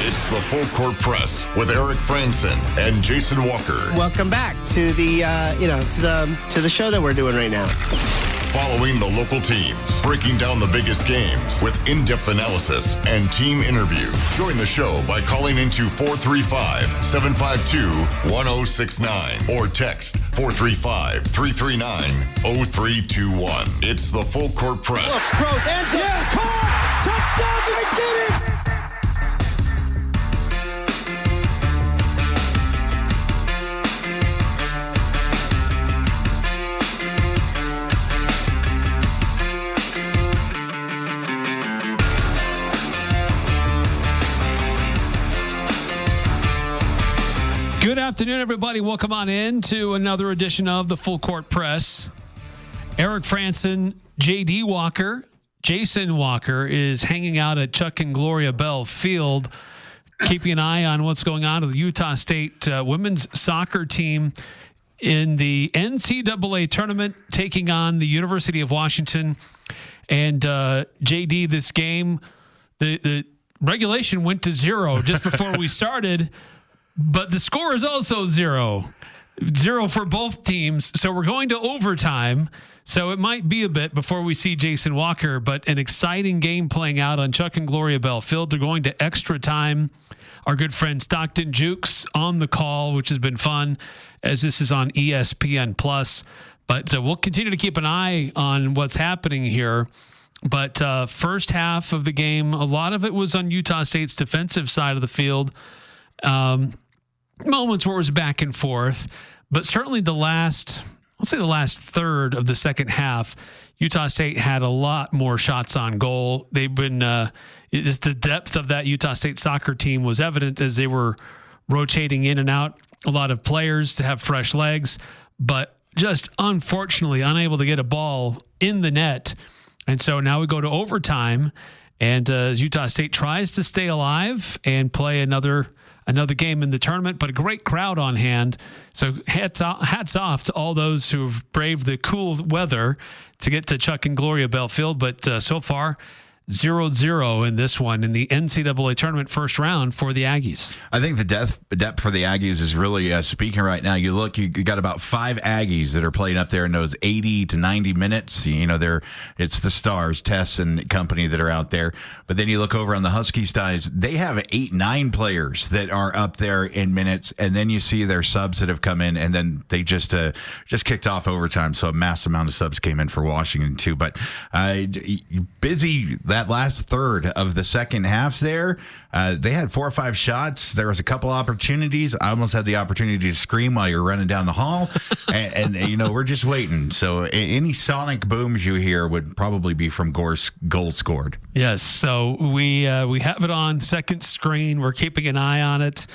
It's the Full Court Press with Eric Frandsen and Jason Walker. Welcome back to the to the show that we're doing right now. Following the local teams, breaking down the biggest games with in-depth analysis and team interview. Join the show by calling into 435-752-1069 or text 435-339-0321. It's the Full Court Press. Rose, and yes! Caught! Touchdown! They did it! Good afternoon, everybody. Welcome on in to another edition of the Full Court Press. Eric Frandsen, JD Walker, Jason Walker is hanging out at Chuck and Gloria Bell Field, keeping an eye on what's going on with the Utah State women's soccer team in the NCAA tournament, taking on the University of Washington. And JD, this game, the regulation went to 0 just before we started. But the score is also 0 for both teams. So we're going to overtime. So it might be a bit before we see Jason Walker, but an exciting game playing out on Chuck and Gloria Bell Field. They're going to extra time. Our good friend Stockton Jukes on the call, which has been fun, as this is on ESPN+. But we'll continue to keep an eye on what's happening here. But first half of the game, a lot of it was on Utah State's defensive side of the field. Moments where it was back and forth, but certainly the last third of the second half, Utah State had a lot more shots on goal. They've been, the depth of that Utah State soccer team was evident as they were rotating in and out a lot of players to have fresh legs, but just unfortunately unable to get a ball in the net. And so now we go to overtime, and as Utah State tries to stay alive and play another game in the tournament, but a great crowd on hand. So hats off to all those who've braved the cool weather to get to Chuck and Gloria Bell Field. But so far, 0-0 in this one in the NCAA tournament first round for the Aggies. I think the depth for the Aggies is really speaking right now. You look, you got about 5 Aggies that are playing up there in those 80 to 90 minutes. You know, it's the stars, Tess and company that are out there. But then you look over on the Huskies side, they have 8-9 players that are up there in minutes, and then you see their subs that have come in, and then they just kicked off overtime. So a mass amount of subs came in for Washington too. But busy that last third of the second half there. They had 4 or 5 shots. There was a couple opportunities. I almost had the opportunity to scream while you're running down the hall. and you know, we're just waiting. So any sonic booms you hear would probably be from Gore's goal scored. Yes. So we have it on second screen. We're keeping an eye on it.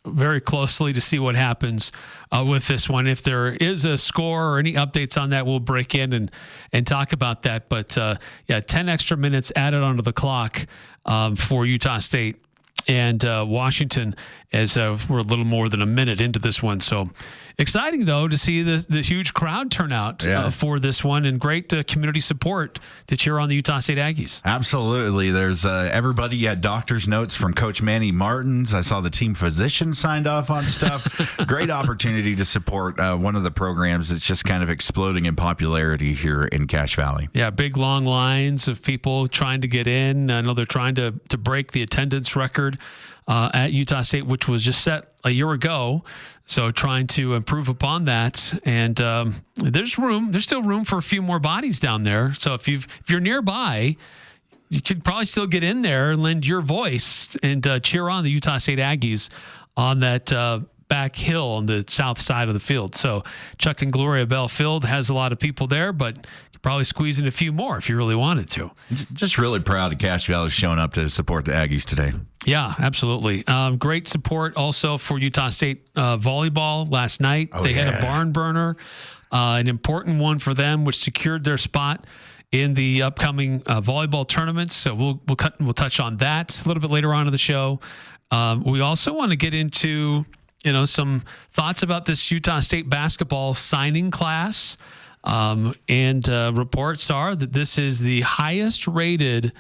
Very closely to see what happens with this one. If there is a score or any updates on that, we'll break in and talk about that. But 10 extra minutes added onto the clock for Utah State and Washington, as we're a little more than a minute into this one. So exciting, though, to see the huge crowd turnout for this one, and great community support to cheer on the Utah State Aggies. Absolutely. There's everybody had doctor's notes from Coach Manny Martins. I saw the team physician signed off on stuff. Great opportunity to support one of the programs that's just kind of exploding in popularity here in Cache Valley. Yeah, big long lines of people trying to get in. I know they're trying to break the attendance record at Utah State, which was just set a year ago. So trying to improve upon that. And there's still room for a few more bodies down there. So if you're nearby, you could probably still get in there and lend your voice and cheer on the Utah State Aggies on that back hill on the south side of the field. So Chuck and Gloria Bell Field has a lot of people there, but you could probably squeeze in a few more if you really wanted to. Just really proud of Cache Valley showing up to support the Aggies today. Yeah, absolutely. Great support also for Utah State volleyball last night. They had a barn burner, an important one for them, which secured their spot in the upcoming volleyball tournaments. So we'll touch on that a little bit later on in the show. We also want to get into some thoughts about this Utah State basketball signing class. And reports are that this is the highest rated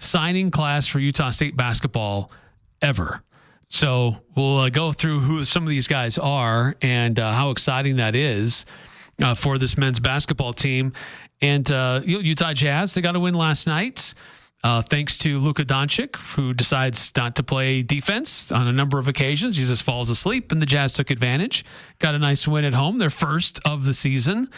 signing class for Utah State basketball ever. So we'll go through who some of these guys are and how exciting that is for this men's basketball team. And Utah Jazz, they got a win last night. Thanks to Luka Doncic, who decides not to play defense on a number of occasions. He just falls asleep, and the Jazz took advantage. Got a nice win at home, their first of the season.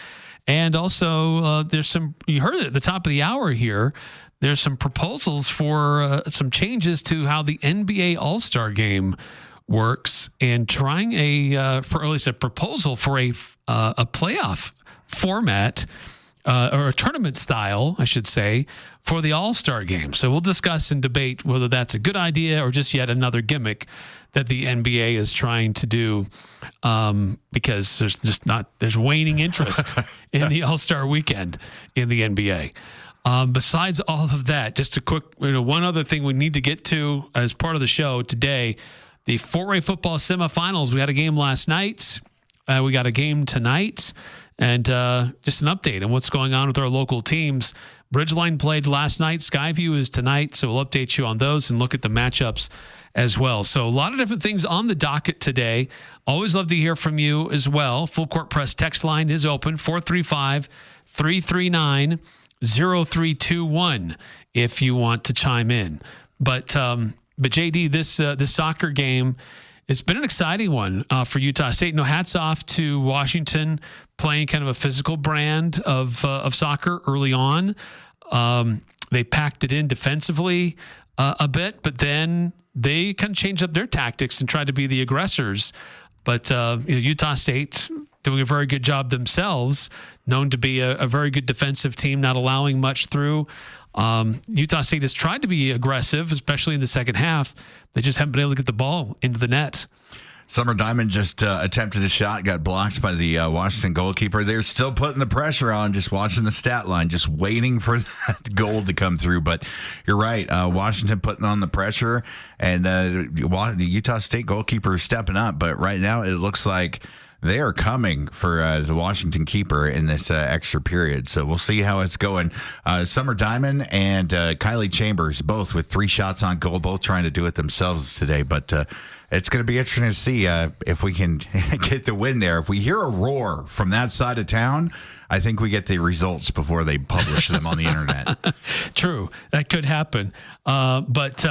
And also, there's some, you heard it at the top of the hour here, there's some proposals for some changes to how the NBA All-Star Game works, and trying or at least a proposal for a playoff format, or a tournament style, I should say, for the All-Star Game. So we'll discuss and debate whether that's a good idea or just yet another gimmick that the NBA is trying to do, because there's waning interest in the All-Star weekend in the NBA. Besides all of that, just a quick, one other thing we need to get to as part of the show today, the 4A football semifinals. We had a game last night. We got a game tonight. And just an update on what's going on with our local teams. Bridgeline played last night. Skyview is tonight. So we'll update you on those and look at the matchups as well. So a lot of different things on the docket today. Always love to hear from you as well. Full Court Press text line is open, 435-339-0321 if you want to chime in. But JD, this soccer game, it's been an exciting one for Utah State. Hats off to Washington playing kind of a physical brand of soccer early on. They packed it in defensively a bit, but then they kind of changed up their tactics and tried to be the aggressors. But Utah State doing a very good job themselves, known to be a very good defensive team, not allowing much through. Utah State has tried to be aggressive, especially in the second half. They just haven't been able to get the ball into the net. Summer Diamond just attempted a shot, got blocked by the Washington goalkeeper. They're still putting the pressure on, just watching the stat line, just waiting for that goal to come through. But you're right, Washington putting on the pressure, and the Utah State goalkeeper is stepping up. But right now it looks like they are coming for the Washington keeper in this extra period. So we'll see how it's going. Summer Diamond and Kylie Chambers, both with 3 shots on goal, both trying to do it themselves today. But it's going to be interesting to see if we can get the win there. If we hear a roar from that side of town, I think we get the results before they publish them on the internet. True. That could happen. But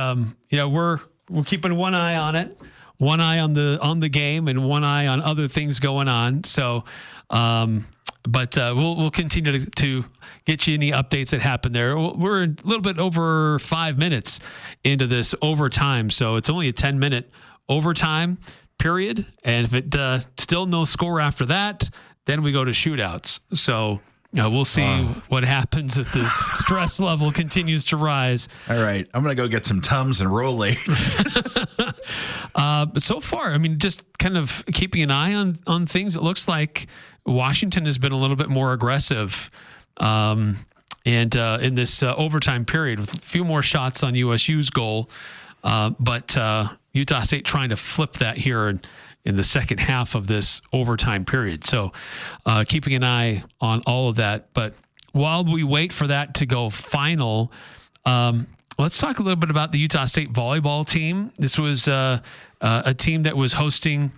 we're keeping one eye on it. One eye on the game and one eye on other things going on. So, but we'll continue to get you any updates that happen there. We're a little bit over 5 minutes into this overtime, so it's only a 10-minute overtime period. And if it still no score after that, then we go to shootouts. So we'll see what happens if the stress level continues to rise. All right. I'm going to go get some Tums and Rolaids. But so far, just kind of keeping an eye on things, it looks like Washington has been a little bit more aggressive and in this overtime period with a few more shots on USU's goal. But Utah State trying to flip that here in the second half of this overtime period. So keeping an eye on all of that. But while we wait for that to go final, let's talk a little bit about the Utah State volleyball team. This was a team that was hosting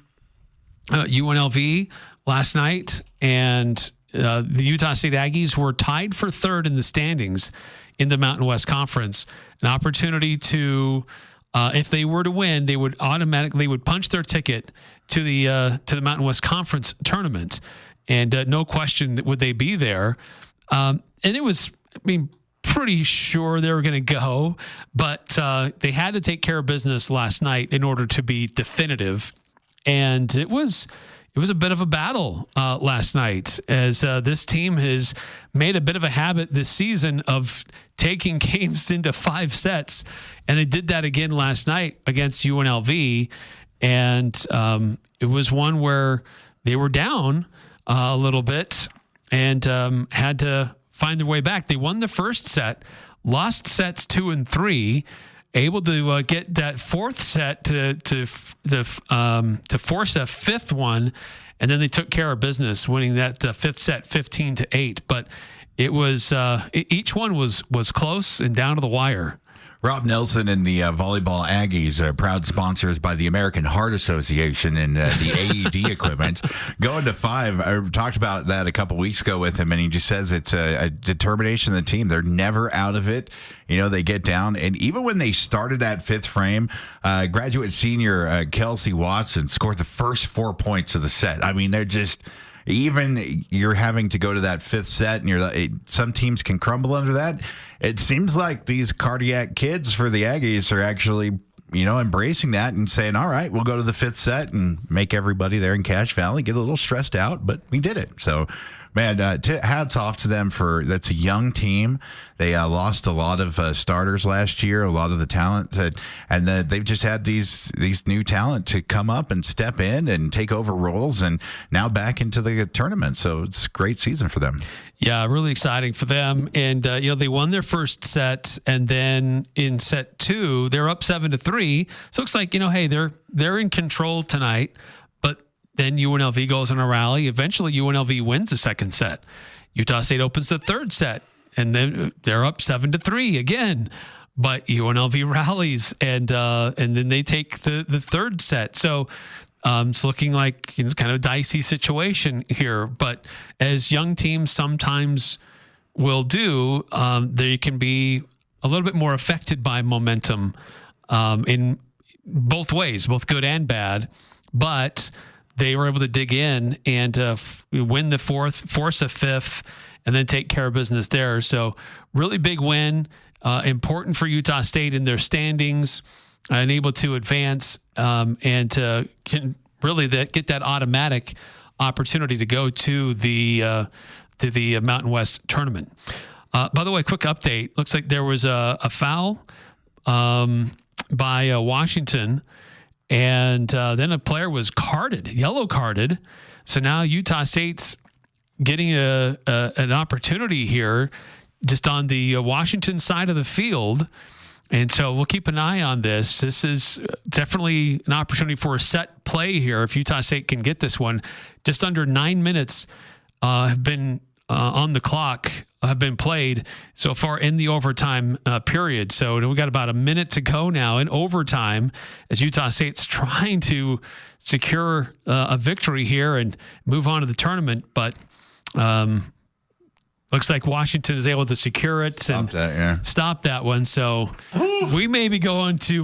UNLV last night, and the Utah State Aggies were tied for third in the standings in the Mountain West Conference. An opportunity to, if they were to win, they would punch their ticket to the Mountain West Conference tournament, and no question would they be there. And it was, pretty sure they were going to go, but they had to take care of business last night in order to be definitive. And it was a bit of a battle last night, as this team has made a bit of a habit this season of taking games into 5 sets. And they did that again last night against UNLV. And it was one where they were down a little bit and had to find their way back. They won the first set, lost sets 2 and 3, able to get that fourth set to force a fifth one, and then they took care of business, winning that fifth set 15-8. But it was each one was close and down to the wire. Rob Nelson and the volleyball Aggies, proud sponsors by the American Heart Association and the AED equipment. Going to 5, I talked about that a couple weeks ago with him, and he just says it's a determination of the team. They're never out of it. You know, they get down. And even when they started at 5th frame, graduate senior Kelsey Watson scored the first 4 points of the set. I mean, they're just... Even you're having to go to that 5th set, and some teams can crumble under that. It seems like these cardiac kids for the Aggies are actually, embracing that and saying, all right, we'll go to the 5th set and make everybody there in Cache Valley get a little stressed out, but we did it. So, man, hats off to them that's a young team. They lost a lot of starters last year, a lot of the talent, and they've just had these new talent to come up and step in and take over roles, and now back into the tournament. So it's a great season for them. Yeah, really exciting for them. And, they won their first set, and then in set 2, they're up 7-3. So it looks like, hey, they're in control tonight, but then UNLV goes on a rally. Eventually, UNLV wins the second set. Utah State opens the third set, and then they're up 7-3 again. But UNLV rallies, and then they take the third set. So it's looking like kind of a dicey situation here. But as young teams sometimes will do, they can be a little bit more affected by momentum in both ways, both good and bad. But they were able to dig in and win the fourth, force a fifth, and then take care of business there. So really big win, important for Utah State in their standings, and able to advance and can really get that automatic opportunity to go to the Mountain West tournament. By the way, quick update. Looks like there was a foul by Washington, and then a player was yellow carded. So now Utah State's getting an opportunity here just on the Washington side of the field. And so we'll keep an eye on this. This is definitely an opportunity for a set play here if Utah State can get this one. Just under 9 minutes have been on the clock, have been played so far in the overtime period. So we got about a minute to go now in overtime as Utah State's trying to secure a victory here and move on to the tournament. But looks like Washington is able to secure it stop that one. So we may be going to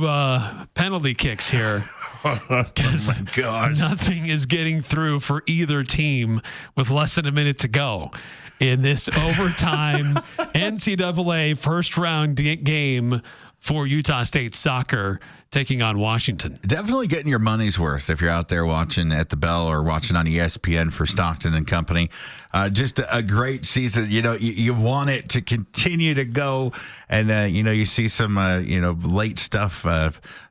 penalty kicks here. Oh my God. Nothing is getting through for either team with less than a minute to go in this overtime NCAA first round game for Utah State soccer taking on Washington. Definitely getting your money's worth if you're out there watching at the Bell or watching on ESPN for Stockton and company. Just a great season. You want it to continue to go. And, you see some, late stuff.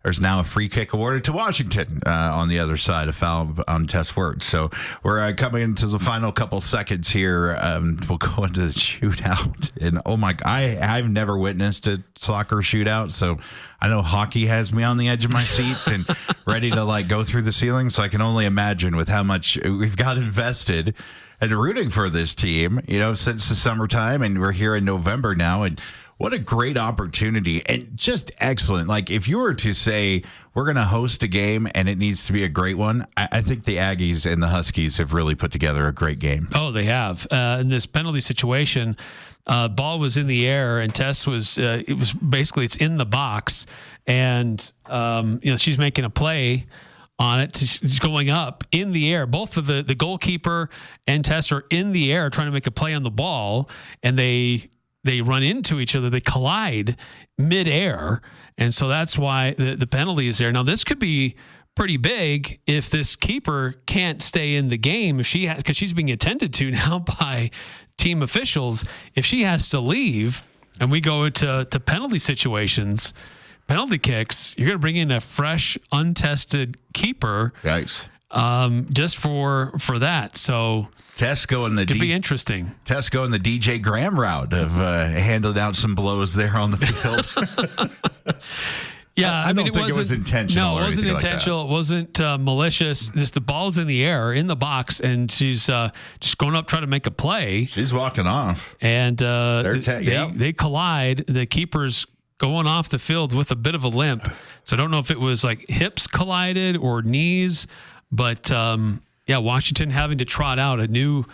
There's now a free kick awarded to Washington on the other side, a foul on Tess Words. So we're coming into the final couple seconds here. We'll go into the shootout. And, oh, my God, I've never witnessed a soccer shootout. So I know hockey has me on the edge of my seat and ready to, go through the ceiling. So I can only imagine with how much we've got invested and rooting for this team, since the summertime, and we're here in November now. And what a great opportunity and just excellent. If you were to say we're going to host a game and it needs to be a great one, I think the Aggies and the Huskies have really put together a great game. Oh, they have. In this penalty situation, ball was in the air and Tess was, it's in the box. And, she's making a play on it. She's going up in the air. Both of the goalkeeper and Tess are in the air trying to make a play on the ball, and they run into each other. They collide midair, and so that's why the penalty is there. Now, this could be pretty big if this keeper can't stay in the game, because she's being attended to now by team officials. If she has to leave and we go to penalty situations, penalty kicks, you're going to bring in a fresh, untested keeper. Yikes. Just for that. So Tess going the could be interesting. Tess going the DJ Graham route of handing out some blows there on the field. Yeah, I don't think it was intentional. No, it wasn't intentional. It wasn't malicious. Just the ball's in the air in the box, and she's just going up trying to make a play. She's walking off, and they collide. The keeper's going off the field with a bit of a limp. So I don't know if it was like hips collided or knees, but Washington having to trot out a new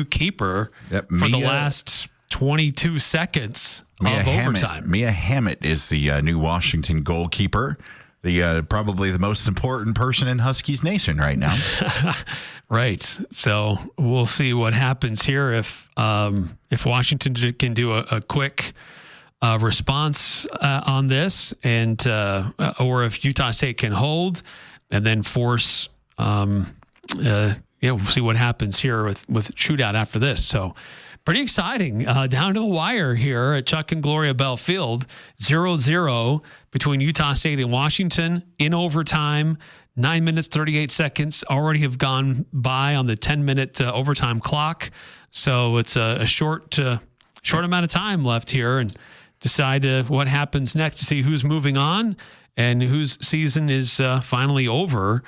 keeper for the last 22 seconds of overtime. Mia Hammett is the new Washington goalkeeper. The probably the most important person in Huskies Nation right now. Right. So we'll see what happens here if Washington can do a quick response on this, and or if Utah State can hold and then force. We'll see what happens here with shootout after this. So pretty exciting. Down to the wire here at Chuck and Gloria Bell Field, 0-0 between Utah State and Washington in overtime. 9 minutes, 38 seconds already have gone by on the 10-minute overtime clock. So it's a short amount of time left here, and decide what happens next to see who's moving on and whose season is finally over.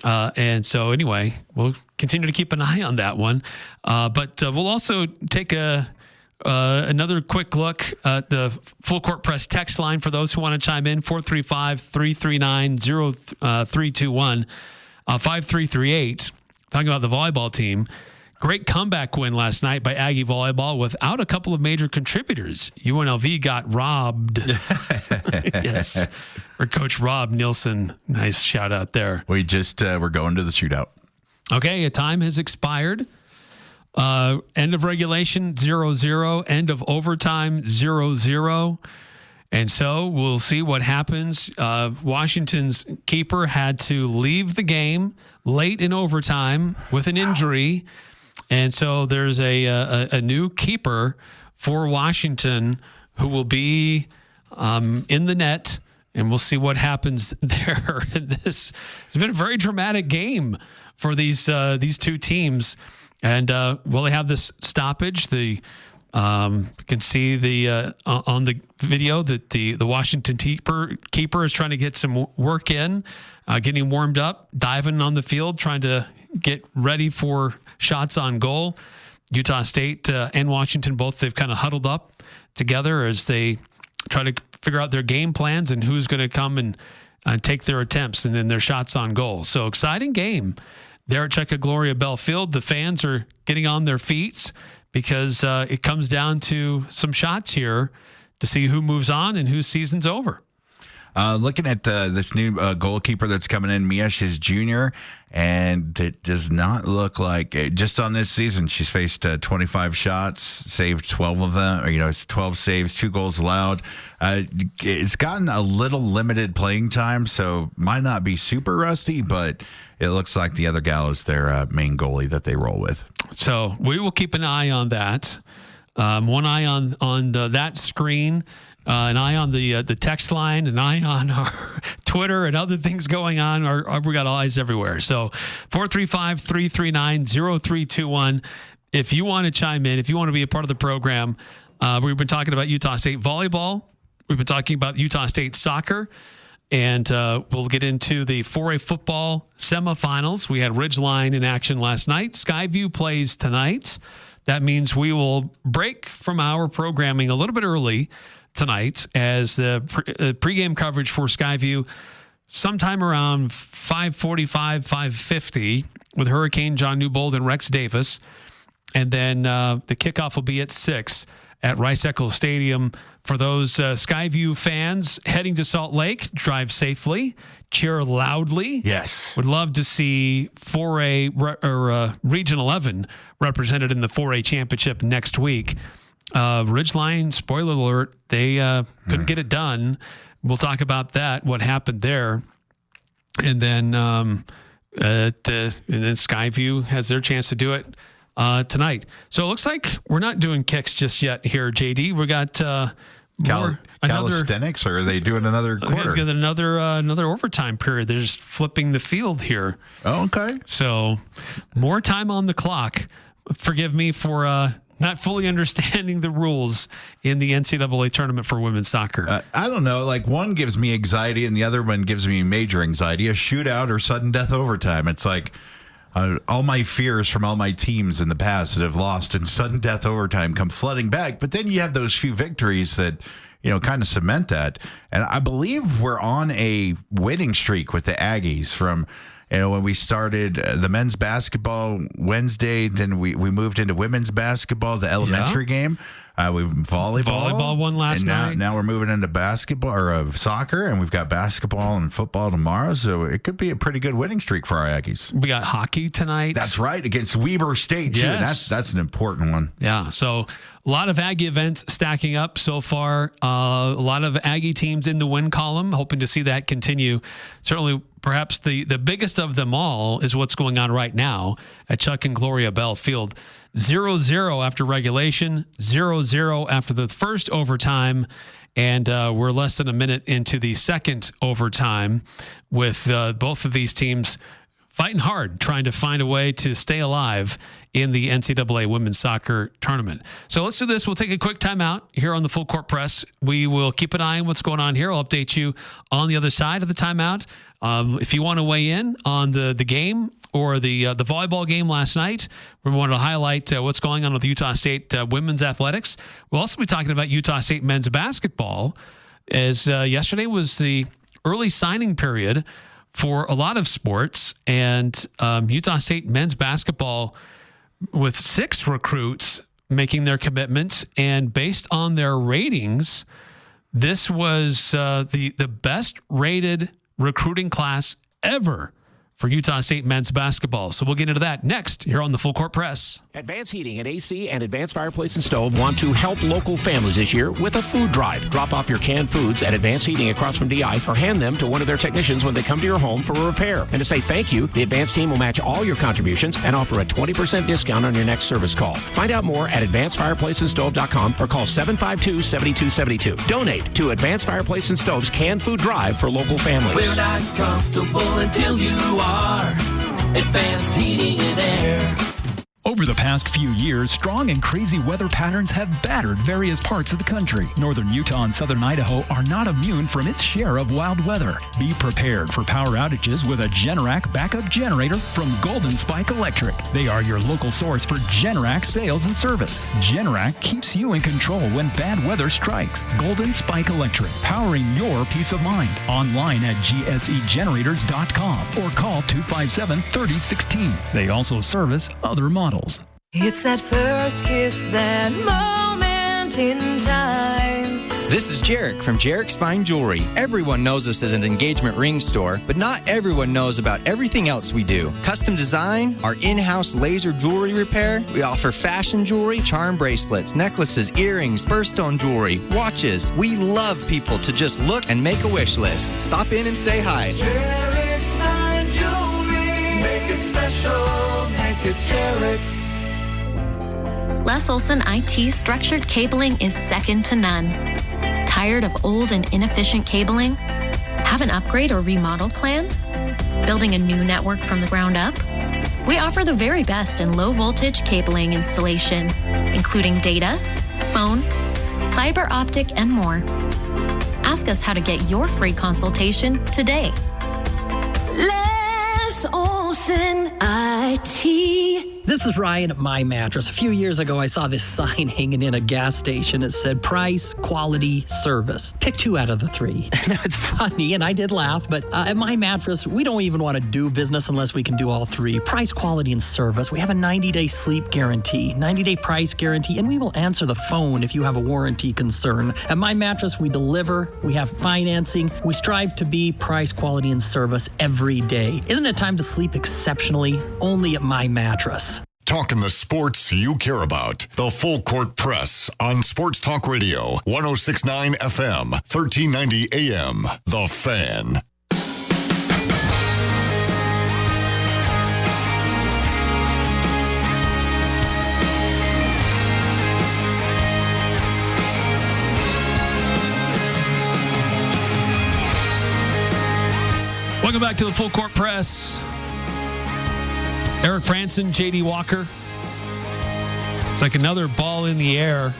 And so anyway, we'll continue to keep an eye on that one. But we'll also take another quick look at the Full Court Press text line for those who want to chime in, 435-339-0321, 5338. Talking about the volleyball team. Great comeback win last night by Aggie Volleyball without a couple of major contributors. UNLV got robbed. Yes. For Coach Rob Nielsen. Nice shout out there. We just we're going to the shootout. Okay, a time has expired. End of regulation, 0-0. End of overtime, 0-0. And so we'll see what happens. Washington's keeper had to leave the game late in overtime with an injury. And so there's a new keeper for Washington who will be in the net, and we'll see what happens there. This has been a very dramatic game for these two teams. And they have this stoppage. You can see on the video that the Washington keeper is trying to get some work in, getting warmed up, diving on the field, trying to get ready for shots on goal. Utah State and Washington both, they've kind of huddled up together as they try to figure out their game plans and who's going to come and take their attempts and then their shots on goal. So exciting game there at Checa Gloria Bell Field. The fans are getting on their feet because it comes down to some shots here to see who moves on and whose season's over. Looking at this new goalkeeper that's coming in, Miesha's Jr., and it does not look like just on this season she's faced 25 shots, saved 12 of them. It's 12 saves, 2 goals allowed. It's gotten a little limited playing time, so might not be super rusty, but it looks like the other gal is their main goalie that they roll with. So we will keep an eye on that. One eye on that screen. An eye on the text line, an eye on our Twitter and other things going on. We got eyes everywhere. So 435-339-0321. If you want to chime in, if you want to be a part of the program, we've been talking about Utah State volleyball. We've been talking about Utah State soccer. And we'll get into the 4A football semifinals. We had Ridgeline in action last night. Skyview plays tonight. That means we will break from our programming a little bit early tonight as the pregame coverage for Skyview sometime around 5:45, 5:50 with Hurricane John Newbold and Rex Davis. And then the kickoff will be at 6 at Rice-Eccles Stadium. For those Skyview fans heading to Salt Lake, drive safely, cheer loudly. Yes. Would love to see 4A or Region 11 represented in the 4A championship next week. Ridgeline, spoiler alert, they couldn't get it done. We'll talk about that, what happened there. And then Skyview has their chance to do it tonight. So it looks like we're not doing kicks just yet here, JD. We got calisthenics, or are they doing another quarter? Got another overtime period. They're just flipping the field here. Oh, okay. So more time on the clock. Forgive me for not fully understanding the rules in the NCAA tournament for women's soccer. I don't know. Like, one gives me anxiety and the other one gives me major anxiety. A shootout or sudden death overtime. It's like all my fears from all my teams in the past that have lost in sudden death overtime come flooding back. But then you have those few victories that, kind of cement that. And I believe we're on a winning streak with the Aggies from, when we started the men's basketball Wednesday, then we moved into women's basketball, the elementary game. We volleyball won last night. Now we're moving into basketball or soccer, and we've got basketball and football tomorrow. So it could be a pretty good winning streak for our Aggies. We got hockey tonight. That's right, against Weber State too. Yes. That's an important one. Yeah. So a lot of Aggie events stacking up so far. A lot of Aggie teams in the win column. Hoping to see that continue. Certainly, perhaps the biggest of them all is what's going on right now at Chuck and Gloria Bell Field. 0-0 after regulation, 0-0 after the first overtime, and we're less than a minute into the second overtime with both of these teams fighting hard, trying to find a way to stay alive in the NCAA women's soccer tournament. So let's do this. We'll take a quick timeout here on the Full Court Press. We will keep an eye on what's going on here. I'll update you on the other side of the timeout. If you want to weigh in on the game or the volleyball game last night, we want to highlight what's going on with Utah State women's athletics. We'll also be talking about Utah State men's basketball, as yesterday was the early signing period for a lot of sports, and Utah State men's basketball with 6 recruits making their commitments, and based on their ratings, this was the best rated recruiting class ever for Utah State men's basketball. So we'll get into that next here on the Full Court Press. Advanced Heating and AC and Advanced Fireplace and Stove want to help local families this year with a food drive. Drop off your canned foods at Advanced Heating across from DI or hand them to one of their technicians when they come to your home for a repair. And to say thank you, the Advanced team will match all your contributions and offer a 20% discount on your next service call. Find out more at advancedfireplaceandstove.com or call 752-7272. Donate to Advanced Fireplace and Stove's canned food drive for local families. We're not comfortable until you are. Advanced Heating and Air. Over the past few years, strong and crazy weather patterns have battered various parts of the country. Northern Utah and southern Idaho are not immune from its share of wild weather. Be prepared for power outages with a Generac backup generator from Golden Spike Electric. They are your local source for Generac sales and service. Generac keeps you in control when bad weather strikes. Golden Spike Electric, powering your peace of mind. Online at gsegenerators.com or call 257-3016. They also service other models. It's that first kiss, that moment in time. This is Jarek from Jarek's Fine Jewelry. Everyone knows us as an engagement ring store, but not everyone knows about everything else we do. Custom design, our in-house laser jewelry repair. We offer fashion jewelry, charm bracelets, necklaces, earrings, birthstone jewelry, watches. We love people to just look and make a wish list. Stop in and say hi. Jarek's Fine Jewelry. Make it special, make it Jarek's. Les Olson IT structured cabling is second to none. Tired of old and inefficient cabling? Have an upgrade or remodel planned? Building a new network from the ground up? We offer the very best in low voltage cabling installation, including data, phone, fiber optic, and more. Ask us how to get your free consultation today. Les Olson IT. This is Ryan at My Mattress. A few years ago, I saw this sign hanging in a gas station. It said price, quality, service. Pick 2 out of the 3. Now, it's funny, and I did laugh, but at My Mattress, we don't even want to do business unless we can do all 3. Price, quality, and service. We have a 90-day sleep guarantee, 90-day price guarantee, and we will answer the phone if you have a warranty concern. At My Mattress, we deliver, we have financing, we strive to be price, quality, and service every day. Isn't it time to sleep exceptionally? Only at My Mattress. Talking the sports you care about. The Full Court Press on Sports Talk Radio, 106.9 FM, 1390 AM. The Fan. Welcome back to the Full Court Press. Eric Frandsen, JD Walker. It's like another ball in the air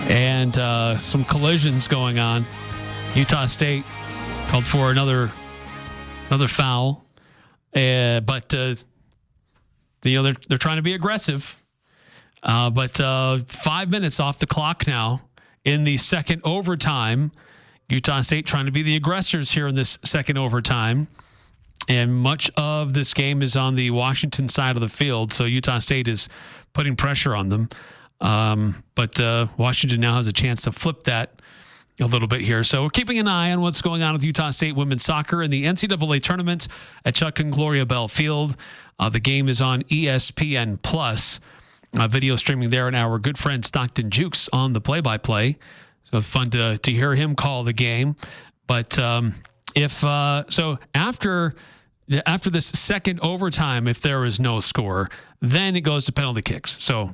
and some collisions going on. Utah State called for another foul, but they're trying to be aggressive. But 5 minutes off the clock now in the second overtime. Utah State trying to be the aggressors here in this second overtime. And much of this game is on the Washington side of the field, so Utah State is putting pressure on them. But Washington now has a chance to flip that a little bit here. So we're keeping an eye on what's going on with Utah State women's soccer in the NCAA tournament at Chuck and Gloria Bell Field. The game is on ESPN Plus. Video streaming there, and our good friend Stockton Jukes on the play-by-play. So it's fun to hear him call the game. But after this second overtime, if there is no score, then it goes to penalty kicks. So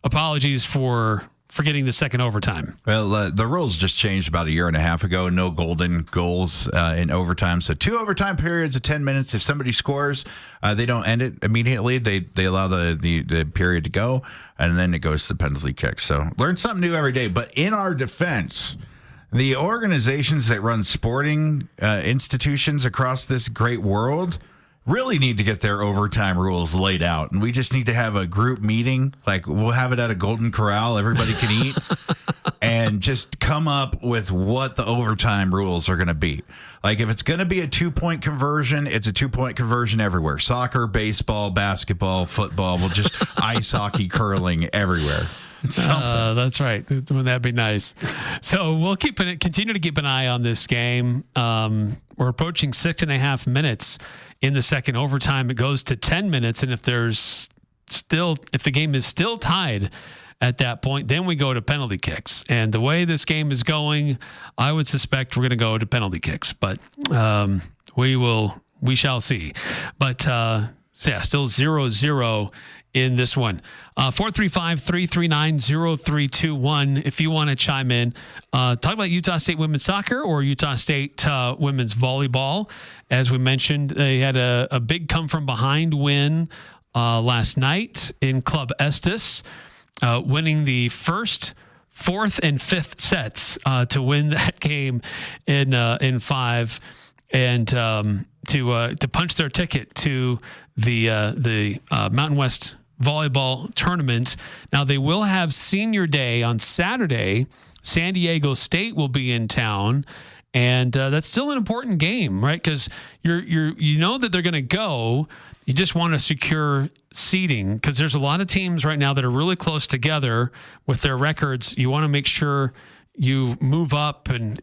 apologies for forgetting the second overtime. Well, the rules just changed about a year and a half ago. No golden goals in overtime. So 2 overtime periods of 10 minutes. If somebody scores, they don't end it immediately. They allow the period to go, and then it goes to penalty kicks. So learn something new every day. But in our defense, the organizations that run sporting institutions across this great world really need to get their overtime rules laid out. And we just need to have a group meeting. Like, we'll have it at a Golden Corral. Everybody can eat. And just come up with what the overtime rules are going to be. Like, if it's going to be a 2-point conversion, it's a 2-point conversion everywhere. Soccer, baseball, basketball, football, well, just ice hockey, curling, everywhere. That's right. Wouldn't that be nice? So we'll continue to keep an eye on this game. We're approaching 6.5 minutes in the second overtime. It goes to 10 minutes, and if the game is still tied at that point, then we go to penalty kicks. And the way this game is going, I would suspect we're going to go to penalty kicks. But we shall see. But still 0-0 in this one. 435-339-0321 if you want to chime in. Talk about Utah State women's soccer or Utah State women's volleyball. As we mentioned, they had a big come-from-behind win last night in Club Estes, winning the first, fourth, and fifth sets to win that game in 5 and to punch their ticket to the Mountain West volleyball tournament. Now they will have senior day on Saturday. San Diego State will be in town, and that's still an important game, right? Because you know that they're going to go. You just want to secure seeding because there's a lot of teams right now that are really close together with their records. You want to make sure you move up and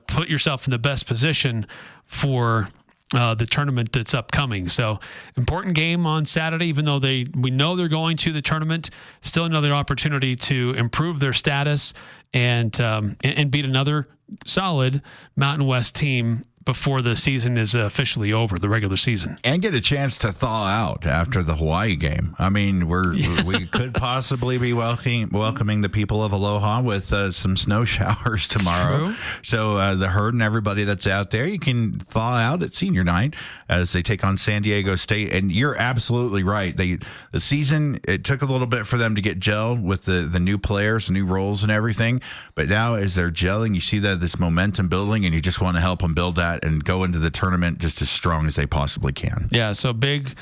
put yourself in the best position for the tournament that's upcoming. So important game on Saturday, even though we know they're going to the tournament, still another opportunity to improve their status and beat another solid Mountain West team before the season is officially over, the regular season. And get a chance to thaw out after the Hawaii game. I mean, we could possibly be welcoming the people of Aloha with some snow showers tomorrow. True. So the herd and everybody that's out there, you can thaw out at senior night as they take on San Diego State. And you're absolutely right. The season, it took a little bit for them to get gelled with the new players, new roles and everything. But now as they're gelling, you see that this momentum building, and you just want to help them build that and go into the tournament just as strong as they possibly can. Yeah, so big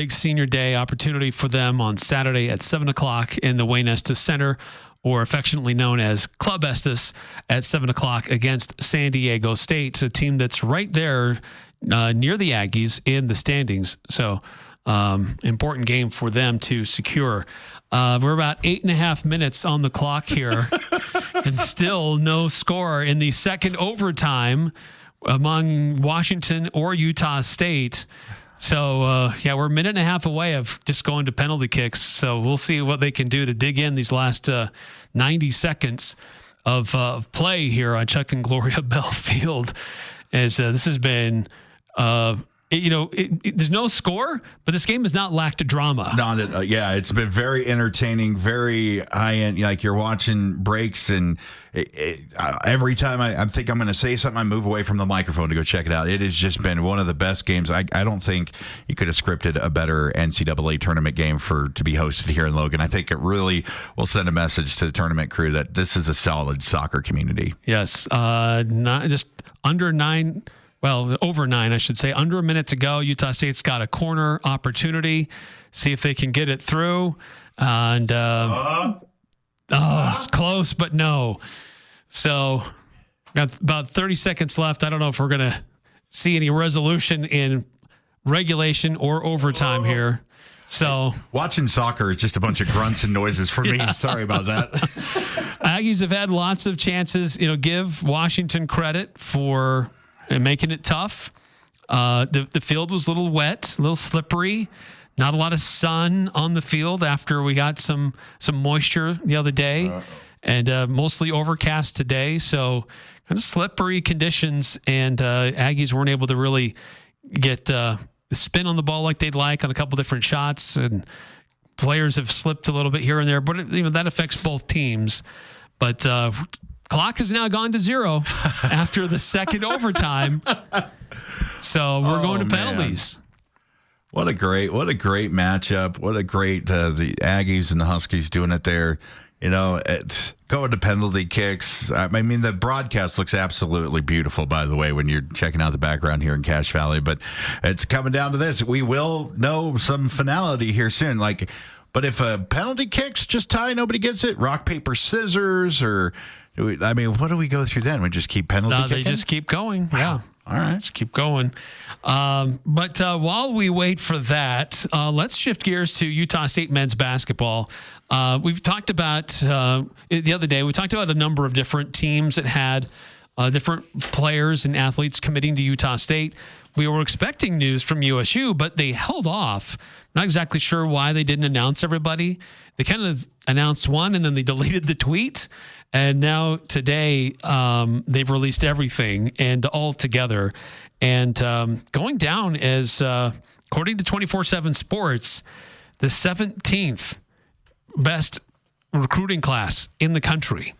senior day opportunity for them on Saturday at 7 o'clock in the Wayne Estes Center, or affectionately known as Club Estes, at 7 o'clock against San Diego State, a team that's right there near the Aggies in the standings. So important game for them to secure. We're about 8.5 minutes on the clock here and still no score in the second overtime among Washington or Utah State. So, we're a minute and a half away of just going to penalty kicks. So we'll see what they can do to dig in these last 90 seconds of play here on Chuck and Gloria Bell Field. As this has been, there's no score, but this game has not lacked drama. It's been very entertaining, very high-end. Like, you're watching breaks, and every time I think I'm going to say something, I move away from the microphone to go check it out. It has just been one of the best games. I don't think you could have scripted a better NCAA tournament game to be hosted here in Logan. I think it really will send a message to the tournament crew that this is a solid soccer community. Yes, not just under 9. Well, over 9, I should say. Under a minute to go. Utah State's got a corner opportunity. See if they can get it through. And Oh, it's close, but no. So got about 30 seconds left. I don't know if we're going to see any resolution in regulation or overtime here. So watching soccer is just a bunch of grunts and noises for me. Sorry about that. Aggies have had lots of chances. Give Washington credit for making it tough. The field was a little wet, a little slippery. Not a lot of sun on the field after we got some moisture the other day, and mostly overcast today. So kind of slippery conditions, and Aggies weren't able to really get spin on the ball like they'd like on a couple different shots, and players have slipped a little bit here and there, but that affects both teams. But clock has now gone to 0 after the second overtime. So we're going to penalties. Man. What a great matchup. What a great, the Aggies and the Huskies doing it there. It's going to penalty kicks. I mean, the broadcast looks absolutely beautiful, by the way, when you're checking out the background here in Cache Valley. But it's coming down to this. We will know some finality here soon. But if a penalty kicks just tie, nobody gets it. Rock, paper, scissors, or what do we go through then? We just keep penalty kicking? They just keep going. Yeah. All right. Let's keep going. But while we wait for that, let's shift gears to Utah State men's basketball. We've talked about the other day, we talked about a number of different teams that had different players and athletes committing to Utah State. We were expecting news from USU, but they held off. Not exactly sure why they didn't announce everybody. They kind of announced one, and then they deleted the tweet. And now today, they've released everything and all together. And going down as, according to 24/7 Sports, the 17th best recruiting class in the country.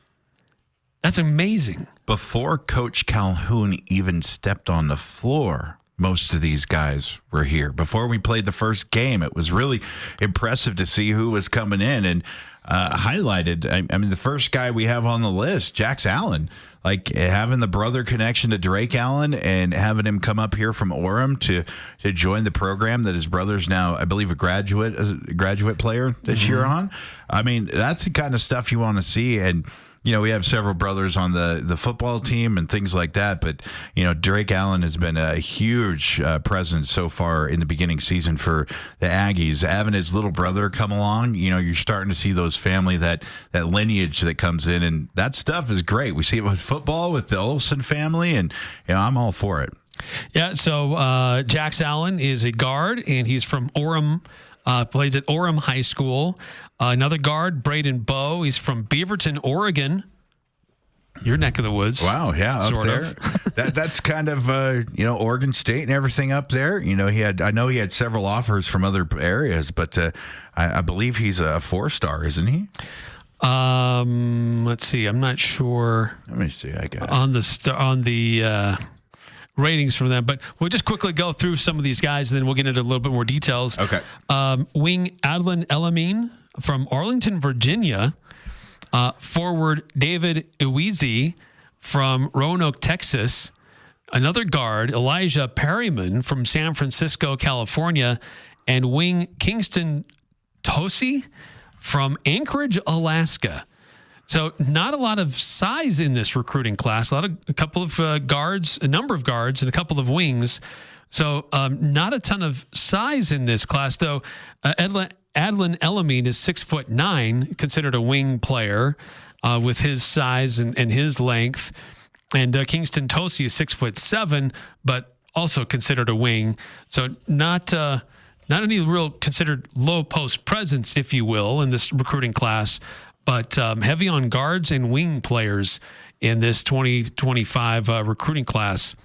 That's amazing. Before Coach Calhoun even stepped on the floor, most of these guys were here. Before we played the first game, it was really impressive to see who was coming in. And highlighted, I mean, the first guy we have on the list, Jax Allen, having the brother connection to Drake Allen and having him come up here from Orem to join the program that his brother's now, I believe, a graduate player this year on. I mean, that's the kind of stuff you want to see. And we have several brothers on the football team and things like that. But, Drake Allen has been a huge presence so far in the beginning season for the Aggies. Having his little brother come along, you're starting to see those family, that lineage that comes in. And that stuff is great. We see it with football, with the Olsen family, and I'm all for it. Yeah, so Jax Allen is a guard, and he's from Orem, played at Orem High School. Another guard, Braden Bowe. He's from Beaverton, Oregon. Your neck of the woods. Wow, yeah, up there. That's kind of Oregon State and everything up there. I know he had several offers from other areas, but I believe he's a 4-star, isn't he? Let's see. I'm not sure. Let me see. I got on the ratings from them, but we'll just quickly go through some of these guys, and then we'll get into a little bit more details. Okay. Wing Adlin Elamine from Arlington, Virginia. Forward David Iwizi from Roanoke, Texas. Another guard, Elijah Perryman from San Francisco, California. And wing Kingston Tosi from Anchorage, Alaska. So not a lot of size in this recruiting class. A couple of guards, a number of guards, and a couple of wings. So not a ton of size in this class, though. Adlin Elamine is 6'9", considered a wing player with his size and his length. And Kingston Tosi is 6'7", but also considered a wing. So not any real considered low post presence, if you will, in this recruiting class, but heavy on guards and wing players in this 2025 recruiting class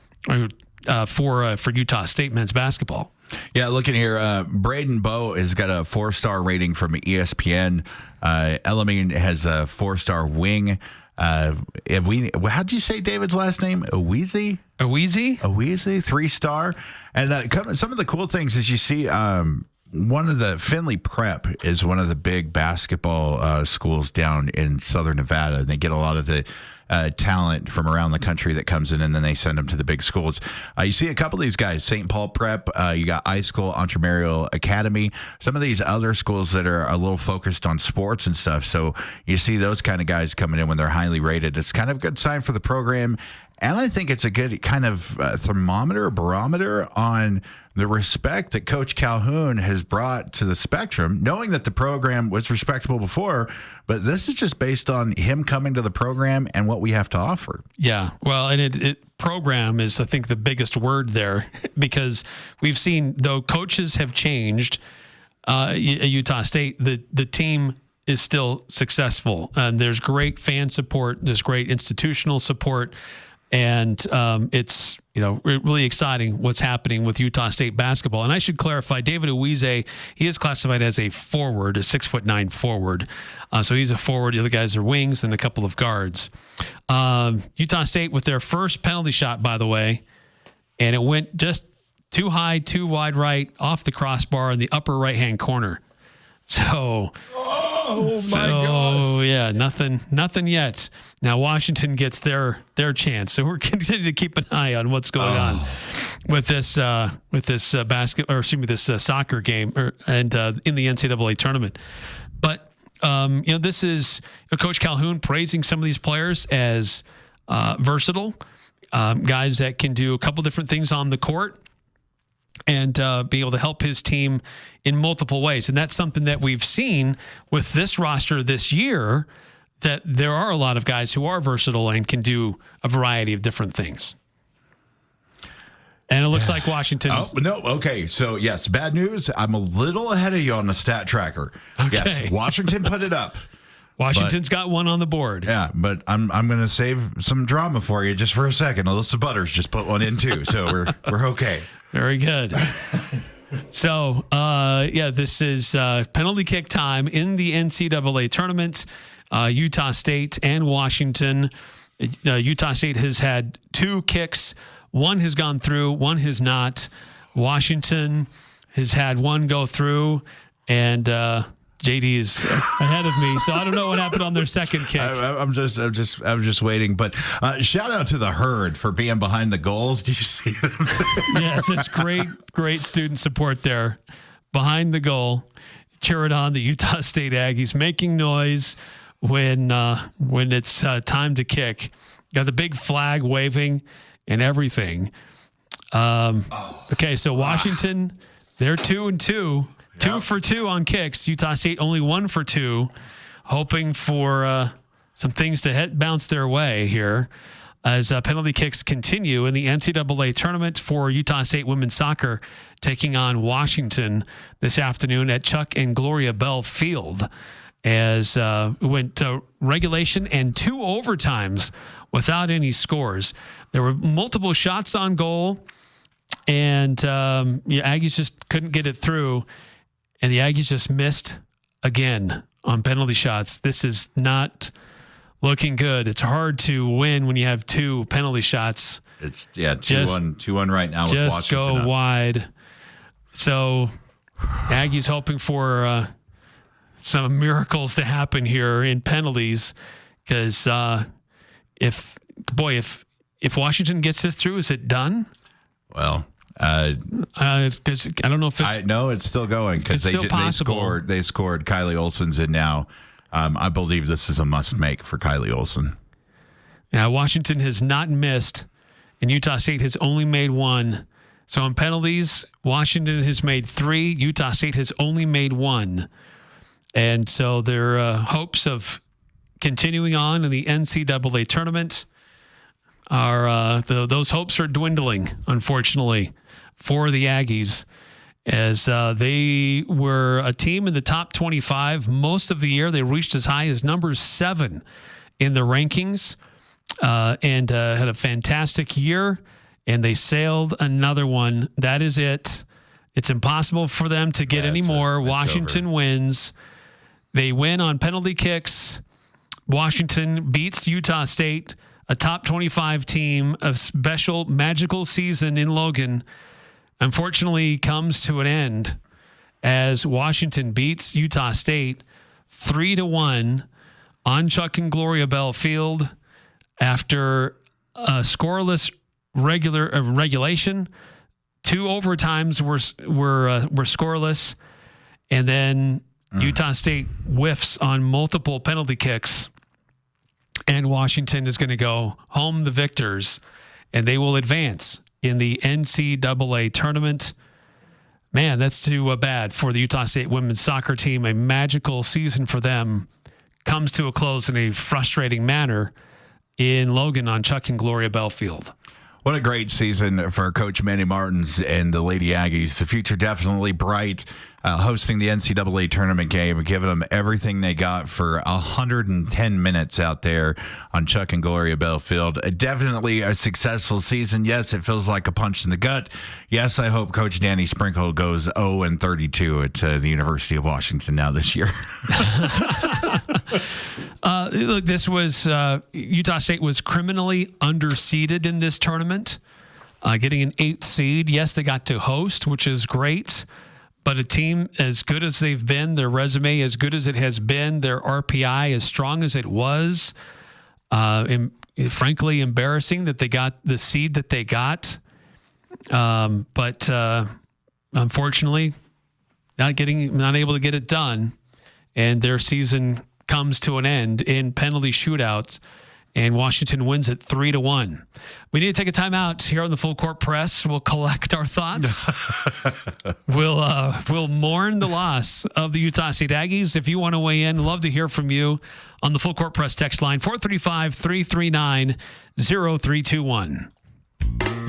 for Utah State men's basketball. Yeah, looking here, Braden Bowe has got a 4-star rating from ESPN. Elamine has a 4-star wing. How'd you say David's last name? Iwizi? 3-star. And some of the cool things is you see one of the Findlay Prep is one of the big basketball schools down in Southern Nevada. And they get a lot of the talent from around the country that comes in, and then they send them to the big schools. You see a couple of these guys, St. Paul Prep, you got iSchool, Entrepreneurial Academy, some of these other schools that are a little focused on sports and stuff. So you see those kind of guys coming in when they're highly rated. It's kind of a good sign for the program. And I think it's a good kind of thermometer, barometer on the respect that Coach Calhoun has brought to the Spectrum, knowing that the program was respectable before, but this is just based on him coming to the program and what we have to offer. Yeah, well, and program is, I think, the biggest word there, because we've seen, though coaches have changed at Utah State, the team is still successful. And there's great fan support, there's great institutional support, and it's really exciting what's happening with Utah State basketball. And I should clarify, David Uwize, he is classified as a forward, a 6'9" forward. So he's a forward. The other guys are wings and a couple of guards. Utah State with their first penalty shot, by the way, and it went just too high, too wide right, off the crossbar in the upper right-hand corner. So, God. Yeah, nothing yet. Now Washington gets their chance. So we're continuing to keep an eye on what's going on with this soccer game and in the NCAA tournament. But this is Coach Calhoun praising some of these players as versatile guys that can do a couple different things on the court and be able to help his team in multiple ways. And that's something that we've seen with this roster this year, that there are a lot of guys who are versatile and can do a variety of different things. And it looks like Washington's... Oh, no. Okay. So, yes, bad news. I'm a little ahead of you on the stat tracker. Okay. Yes, Washington put it up. Washington's got one on the board. Yeah, but I'm going to save some drama for you just for a second. Alyssa Butters just put one in, too. So we're okay. Very good. So, this is penalty kick time in the NCAA tournament. Utah State and Washington. Utah State has had 2 kicks. One has gone through, one has not. Washington has had one go through, and JD is ahead of me, so I don't know what happened on their second kick. I'm just waiting. But shout out to the herd for being behind the goals. Do you see them? Yes, it's great student support there behind the goal, cheering on the Utah State Aggies, making noise when it's time to kick. Got the big flag waving and everything. Okay, so Washington, they're 2-2. 2 for 2 on kicks. Utah State only 1 for 2, hoping for some things to bounce their way here as penalty kicks continue in the NCAA tournament for Utah State women's soccer, taking on Washington this afternoon at Chuck and Gloria Bell Field, as it went to regulation and 2 overtimes without any scores. There were multiple shots on goal, and Aggies just couldn't get it through. And the Aggies just missed again on penalty shots. This is not looking good. It's hard to win when you have 2 penalty shots. It's 2-1 right now with Washington. Just go wide. So Aggies hoping for some miracles to happen here in penalties, because if Washington gets this through, is it done? Well, I don't know if it's... No, it's still going, because they scored Kylie Olsen's in now. I believe this is a must-make for Kylie Olsen. Yeah, Washington has not missed, and Utah State has only made 1. So on penalties, Washington has made 3. Utah State has only made 1. And so their hopes of continuing on in the NCAA tournament are those hopes are dwindling, unfortunately, for the Aggies, as they were a team in the top 25 most of the year. They reached as high as number 7 in the rankings and had a fantastic year, and they sailed another one. That is it. It's impossible for them to get any more. Washington wins. They win on penalty kicks. Washington beats Utah State, a top 25 team. A special magical season in Logan unfortunately comes to an end as Washington beats Utah State 3-1 on Chuck and Gloria Bell Field after a scoreless regulation. 2 overtimes were scoreless, and then Utah State whiffs on multiple penalty kicks, and Washington is going to go home the victors, and they will advance in the NCAA tournament. Man, that's too bad for the Utah State women's soccer team. A magical season for them comes to a close in a frustrating manner in Logan on Chuck and Gloria Bell Field. What a great season for Coach Manny Martins and the Lady Aggies. The future definitely bright, hosting the NCAA tournament game, giving them everything they got for 110 minutes out there on Chuck and Gloria Bell Field. Definitely a successful season. Yes, it feels like a punch in the gut. Yes, I hope Coach Danny Sprinkle goes 0-32 at the University of Washington now this year. Look, this was Utah State was criminally underseeded in this tournament, getting an 8th seed. Yes, they got to host, which is great, but a team as good as they've been, their resume as good as it has been, their RPI as strong as it was, frankly embarrassing that they got the seed that they got, but unfortunately not able to get it done, and their season comes to an end in penalty shootouts, and Washington wins it 3-1. We need to take a timeout here on the Full Court Press. We'll collect our thoughts. We'll mourn the loss of the Utah State Aggies. If you want to weigh in, love to hear from you on the Full Court Press text line 435-339-0321.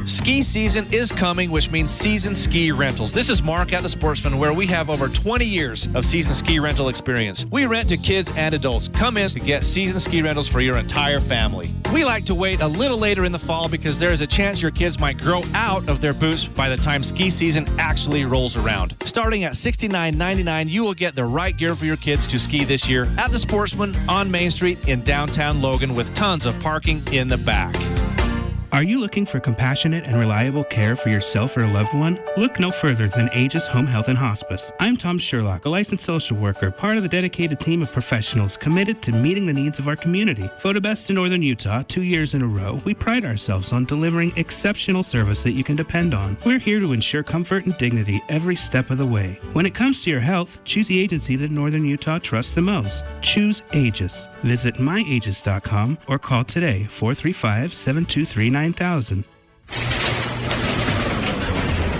Ski season is coming, which means Season Ski Rentals. This is Mark at the Sportsman, where we have over 20 years of season ski rental experience. We rent to kids and adults. Come in to get season ski rentals for your entire family. We like to wait a little later in the fall because there is a chance your kids might grow out of their boots by the time ski season actually rolls around. Starting at $69.99, you will get the right gear for your kids to ski this year at the Sportsman on Main Street in downtown Logan, with tons of parking in the back. Are you looking for compassionate and reliable care for yourself or a loved one? Look no further than Aegis Home Health and Hospice. I'm Tom Sherlock, a licensed social worker, part of the dedicated team of professionals committed to meeting the needs of our community. Voted best in Northern Utah 2 years in a row, we pride ourselves on delivering exceptional service that you can depend on. We're here to ensure comfort and dignity every step of the way. When it comes to your health, choose the agency that Northern Utah trusts the most. Choose Aegis. Visit myaegis.com or call today 435-723-9000.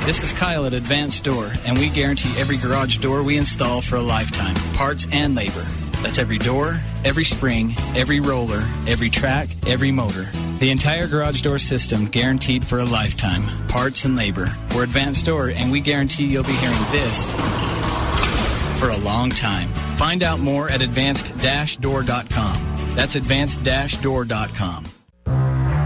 This is Kyle at Advanced Door, and we guarantee every garage door we install for a lifetime, parts and labor. That's every door, every spring, every roller, every track, every motor. The entire garage door system guaranteed for a lifetime, parts and labor. We're Advanced Door, and we guarantee you'll be hearing this for a long time. Find out more at advanced-door.com. That's advanced-door.com.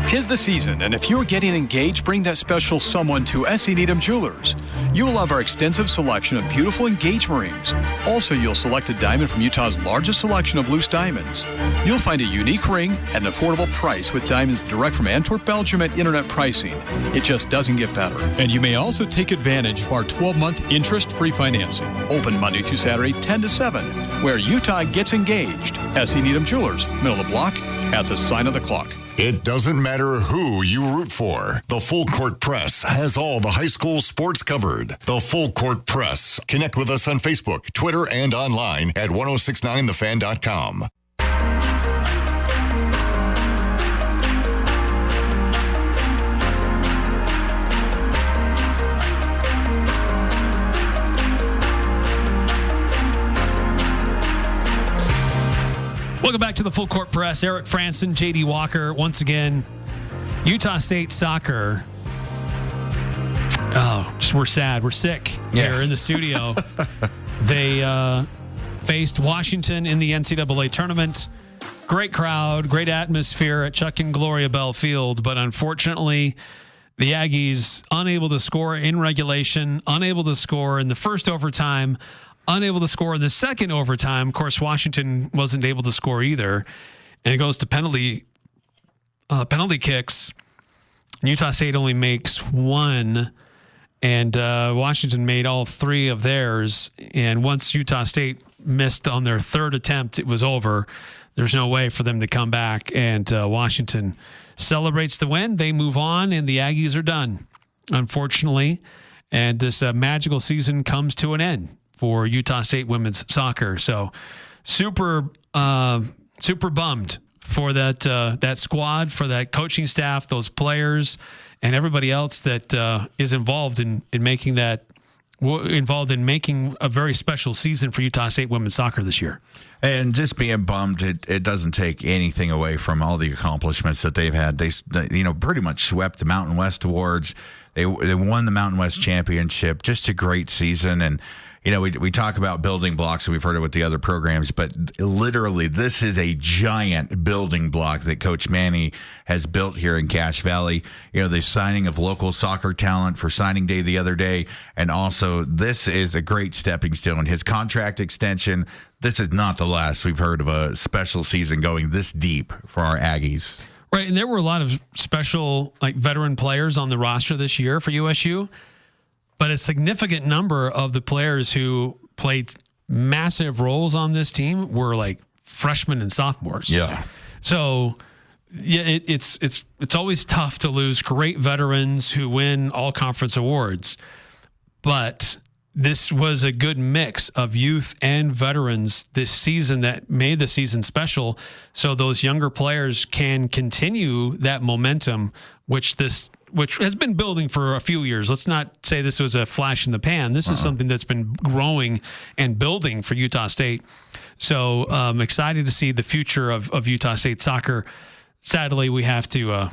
'Tis the season, and if you're getting engaged, bring that special someone to S.E. Needham Jewelers. You'll love our extensive selection of beautiful engagement rings. Also, you'll select a diamond from Utah's largest selection of loose diamonds. You'll find a unique ring at an affordable price with diamonds direct from Antwerp, Belgium at internet pricing. It just doesn't get better. And you may also take advantage of our 12-month interest-free financing. Open Monday through Saturday, 10 to 7, where Utah gets engaged. S.E. Needham Jewelers, middle of the block, at the sign of the clock. It doesn't matter who you root for. The Full Court Press has all the high school sports covered. The Full Court Press. Connect with us on Facebook, Twitter, and online at 1069thefan.com. Welcome back to the Full Court Press. Eric Frandsen, JD Walker. Once again, Utah State soccer. Oh, we're sad. We're sick here in the studio. They faced Washington in the NCAA tournament. Great crowd, great atmosphere at Chuck and Gloria Bell Field. But unfortunately, the Aggies unable to score in regulation, unable to score in the first overtime, unable to score in the second overtime. Of course, Washington wasn't able to score either. And it goes to penalty kicks. Utah State only makes one, and Washington made all three of theirs. And once Utah State missed on their third attempt, it was over. there's no way for them to come back. And Washington celebrates the win. They move on, and the Aggies are done, unfortunately. And this magical season comes to an end for Utah State women's soccer. So super bummed for that squad, for that coaching staff, those players, and everybody else that is involved in making a very special season for Utah State women's soccer this year. And just being bummed, it doesn't take anything away from all the accomplishments that they've had. They pretty much swept the Mountain West awards. They won the Mountain West championship. Just a great season. And we talk about building blocks, and we've heard it with the other programs, but literally this is a giant building block that Coach Manny has built here in Cache Valley. The signing of local soccer talent for signing day the other day, and also this is a great stepping stone. His contract extension, this is not the last we've heard of a special season going this deep for our Aggies. Right, and there were a lot of special veteran players on the roster this year for USU. But a significant number of the players who played massive roles on this team were freshmen and sophomores. Yeah. So it's always tough to lose great veterans who win all conference awards. But this was a good mix of youth and veterans this season that made the season special. So those younger players can continue that momentum, which has been building for a few years. Let's not say this was a flash in the pan. This is something that's been growing and building for Utah State. So I'm excited to see the future of Utah State soccer. Sadly, we have to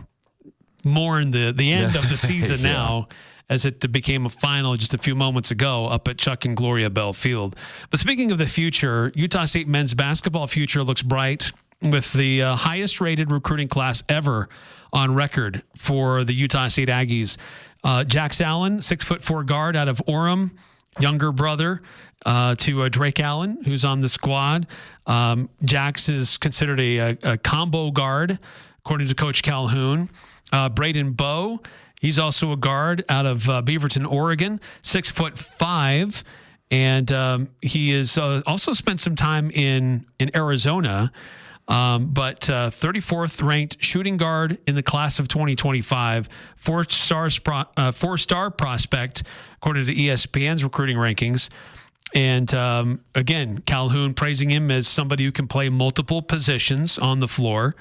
mourn the end of the season now, as it became a final just a few moments ago up at Chuck and Gloria Bell Field. But speaking of the future, Utah State men's basketball future looks bright with the highest rated recruiting class ever on record for the Utah State Aggies. Jax Allen, 6'4" guard out of Orem, younger brother to Drake Allen, who's on the squad. Jax is considered a combo guard, according to Coach Calhoun. Braden Bowe, he's also a guard out of Beaverton, Oregon, 6'5", and he has also spent some time in Arizona. But 34th ranked shooting guard in the class of 2025, four-star prospect according to ESPN's recruiting rankings. And again, Calhoun praising him as somebody who can play multiple positions on the floor.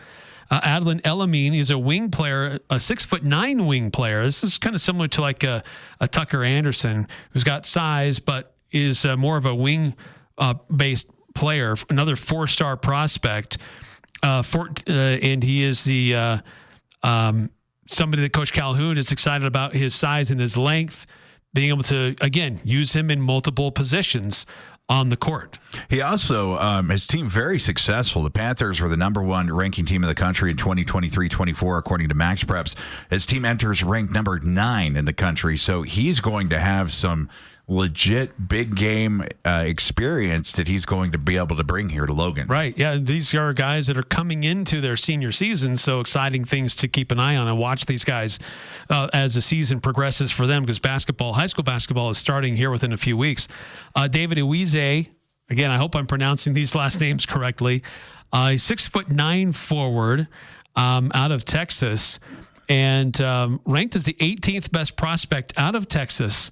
Adlin Elamine is a wing player, a 6'9" wing player. This is kind of similar to a Tucker Anderson, who's got size but is more of a wing based player, another four-star prospect, and he is the somebody that Coach Calhoun is excited about his size and his length, being able to, again, use him in multiple positions on the court. He also, his team very successful. The Panthers were the number one ranking team in the country in 2023-24, according to Max Preps. His team enters ranked number 9 in the country, so he's going to have some legit big game experience that he's going to be able to bring here to Logan. Right. Yeah. These are guys that are coming into their senior season. So exciting things to keep an eye on and watch these guys as the season progresses for them, because high school basketball is starting here within a few weeks. David Iwize, again, I hope I'm pronouncing these last names correctly. 6'9" forward out of Texas, and ranked as the 18th best prospect out of Texas.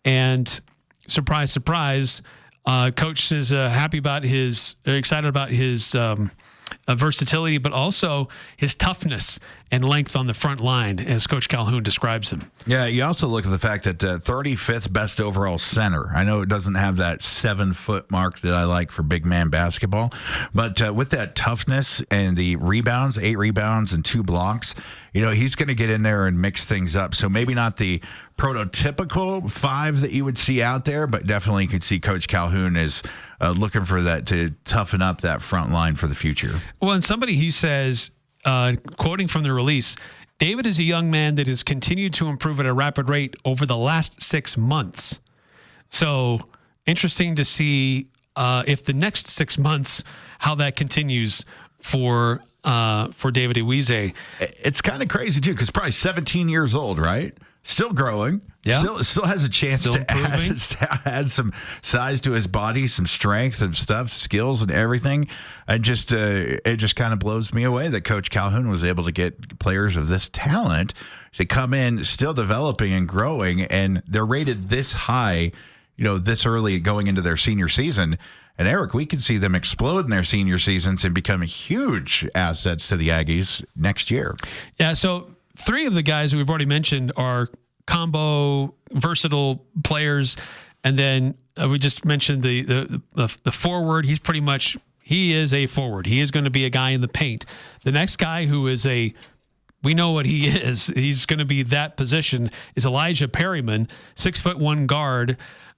And surprise, surprise, coach is excited about his versatility, but also his toughness and length on the front line, as Coach Calhoun describes him. Yeah, you also look at the fact that 35th best overall center. I know it doesn't have that 7-foot mark that I like for big man basketball, but with that toughness and the rebounds, 8 rebounds and 2 blocks, he's going to get in there and mix things up. So maybe not the prototypical 5 that you would see out there, but definitely you could see Coach Calhoun is looking for that to toughen up that front line for the future. Well, and somebody, he says, quoting from the release, David is a young man that has continued to improve at a rapid rate over the last 6 months. So interesting to see if the next 6 months, how that continues for David Iwize. It's kind of crazy too, because probably 17 years old, right? Still growing. Yeah. Still has a chance to add some size to his body, some strength and stuff, skills and everything. And it just kind of blows me away that Coach Calhoun was able to get players of this talent to come in, still developing and growing, and they're rated this high, this early going into their senior season. And Eric, we could see them explode in their senior seasons and become huge assets to the Aggies next year. Yeah, so 3 of the guys we've already mentioned are combo, versatile players. And then we just mentioned the forward. He is a forward. He is going to be a guy in the paint. The next guy who is we know what he is. He's going to be that position is Elijah Perryman, 6'1" guard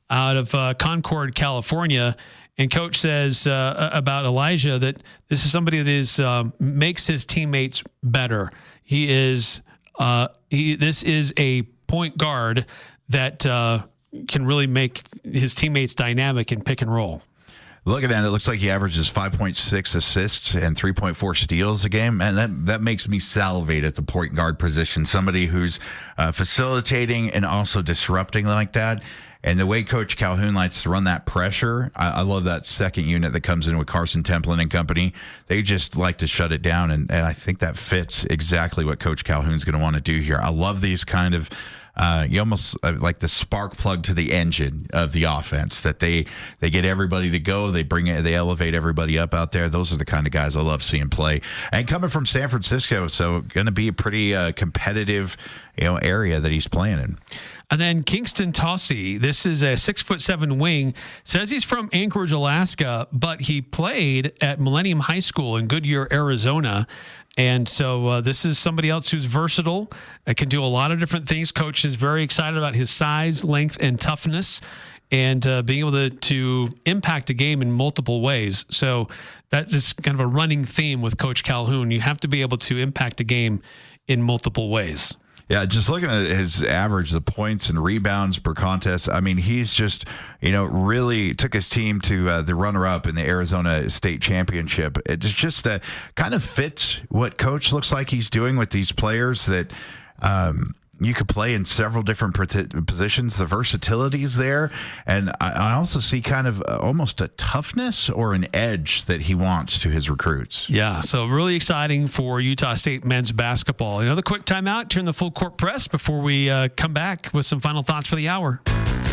out of Concord, California. And Coach says about Elijah that this is somebody that makes his teammates better. He is this is a point guard that can really make his teammates dynamic in pick and roll. Looking at it, it looks like he averages 5.6 assists and 3.4 steals a game, and that makes me salivate at the point guard position. Somebody who's facilitating and also disrupting like that. And the way Coach Calhoun likes to run that pressure, I love that second unit that comes in with Carson Templin and company. They just like to shut it down, and I think that fits exactly what Coach Calhoun's going to want to do here. I love these kind of, you almost like the spark plug to the engine of the offense, that they get everybody to go, they elevate everybody up out there. Those are the kind of guys I love seeing play. And coming from San Francisco, so going to be a pretty competitive, area that he's playing in. And then Kingston Tossie, this is a 6'7" wing, says he's from Anchorage, Alaska, but he played at Millennium High School in Goodyear, Arizona. And so this is somebody else who's versatile, can do a lot of different things. Coach is very excited about his size, length, and toughness, and being able to impact a game in multiple ways. So that's just kind of a running theme with Coach Calhoun. You have to be able to impact a game in multiple ways. Yeah, just looking at his average, the points and rebounds per contest, I mean, he's just, really took his team to the runner-up in the Arizona State Championship. It just kind of fits what Coach looks like he's doing with these players that you could play in several different positions. The versatility is there. And I also see kind of almost a toughness or an edge that he wants to his recruits. Yeah, so really exciting for Utah State men's basketball. Another quick timeout, turn the full court press before we come back with some final thoughts for the hour.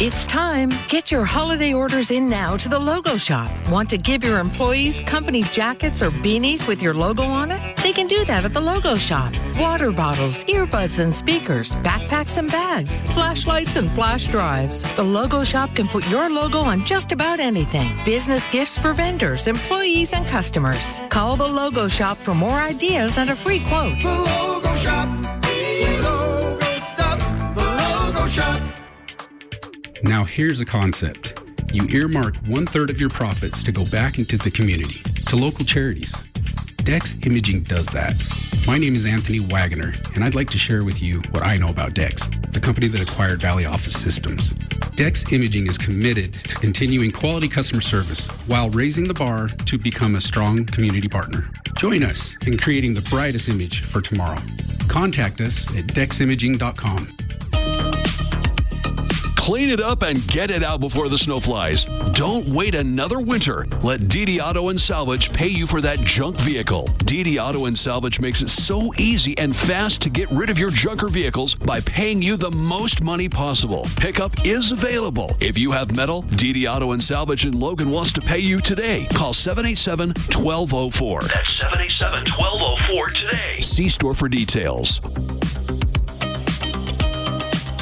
It's time. Get your holiday orders in now to the Logo Shop. Want to give your employees company jackets or beanies with your logo on it? They can do that at the Logo Shop. Water bottles, earbuds and speakers, backpacks and bags, flashlights and flash drives. The Logo Shop can put your logo on just about anything. Business gifts for vendors, employees, and customers. Call the Logo Shop for more ideas and a free quote. The Logo Shop. Logo Stop. The Logo Shop. Now here's a concept. You earmark 1/3 of your profits to go back into the community, to local charities. Dex Imaging does that. My name is Anthony Wagner, and I'd like to share with you what I know about Dex, the company that acquired Valley Office Systems. Dex Imaging is committed to continuing quality customer service while raising the bar to become a strong community partner. Join us in creating the brightest image for tomorrow. Contact us at deximaging.com. Clean it up and get it out before the snow flies. Don't wait another winter. Let DD Auto and Salvage pay you for that junk vehicle. DD Auto and Salvage makes it so easy and fast to get rid of your junker vehicles by paying you the most money possible. Pickup is available. If you have metal, DD Auto and Salvage in Logan wants to pay you today. Call 787-1204. That's 787-1204 today. See store for details.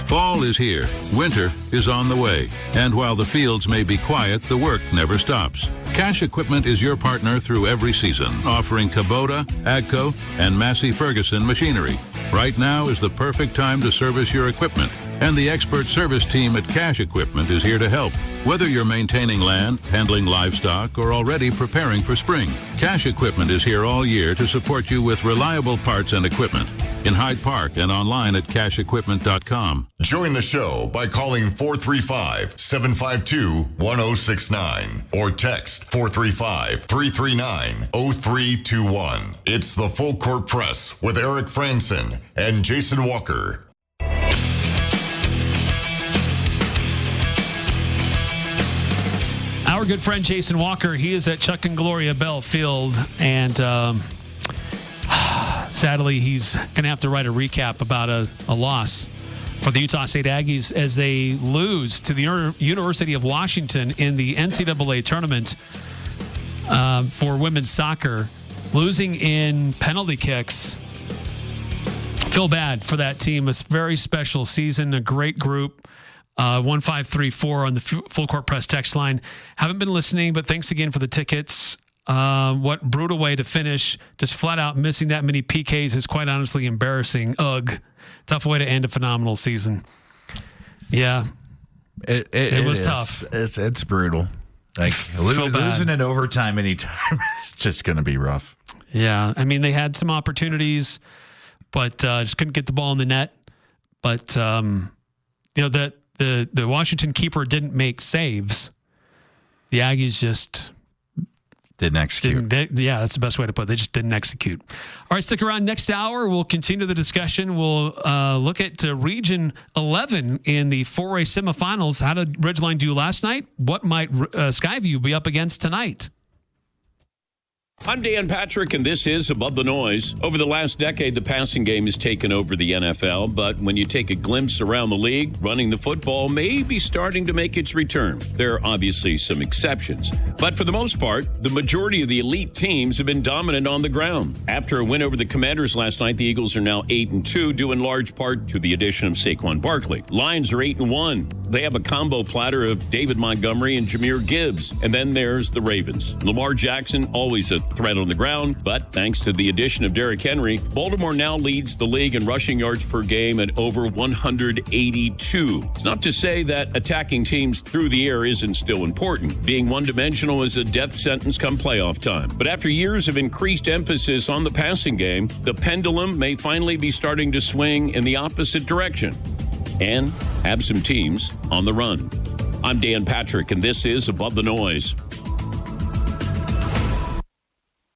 Fall is here. Winter is on the way. And while the fields may be quiet, the work never stops. Cash Equipment is your partner through every season, offering Kubota, AGCO, and Massey Ferguson machinery. Right now is the perfect time to service your equipment, and the expert service team at Cash Equipment is here to help. Whether you're maintaining land, handling livestock, or already preparing for spring, Cash Equipment is here all year to support you with reliable parts and equipment. In Hyde Park and online at cashequipment.com. Join the show by calling 435-752-1069 or text 435-339-0321. It's the Full Court Press with Eric Frandsen and Jason Walker. Our good friend Jason Walker, he is at Chuck and Gloria Bell Field, and sadly, he's going to have to write a recap about a loss for the Utah State Aggies as they lose to the University of Washington in the NCAA tournament for women's soccer, losing in penalty kicks. Feel bad for that team. It's a very special season, a great group. 1534 on the Full Court Press text line. Haven't been listening, but thanks again for the tickets. What brutal way to finish. Just flat out missing that many PKs is quite honestly embarrassing. Ugh. Tough way to end a phenomenal season. Yeah. It was tough. It's brutal. Like losing in overtime anytime is just going to be rough. Yeah. I mean, they had some opportunities, but just couldn't get the ball in the net. But, the Washington keeper didn't make saves. The Aggies just didn't execute. That's the best way to put it. They just didn't execute. All right, stick around. Next hour, we'll continue the discussion. We'll look at Region 11 in the 4A semifinals. How did Ridgeline do last night? What might Skyview be up against tonight? I'm Dan Patrick, and this is Above the Noise. Over the last decade, the passing game has taken over the NFL, but when you take a glimpse around the league, running the football may be starting to make its return. There are obviously some exceptions, but for the most part, the majority of the elite teams have been dominant on the ground. After a win over the Commanders last night, the Eagles are now 8-2, due in large part to the addition of Saquon Barkley. Lions are 8-1. They have a combo platter of David Montgomery and Jahmyr Gibbs. And then there's the Ravens. Lamar Jackson, always a threat on the ground, but thanks to the addition of Derrick Henry, Baltimore now leads the league in rushing yards per game at over 182. It's not to say that attacking teams through the air isn't still important. Being one-dimensional is a death sentence come playoff time. But after years of increased emphasis on the passing game, the pendulum may finally be starting to swing in the opposite direction and have some teams on the run. I'm Dan Patrick, and this is Above the Noise.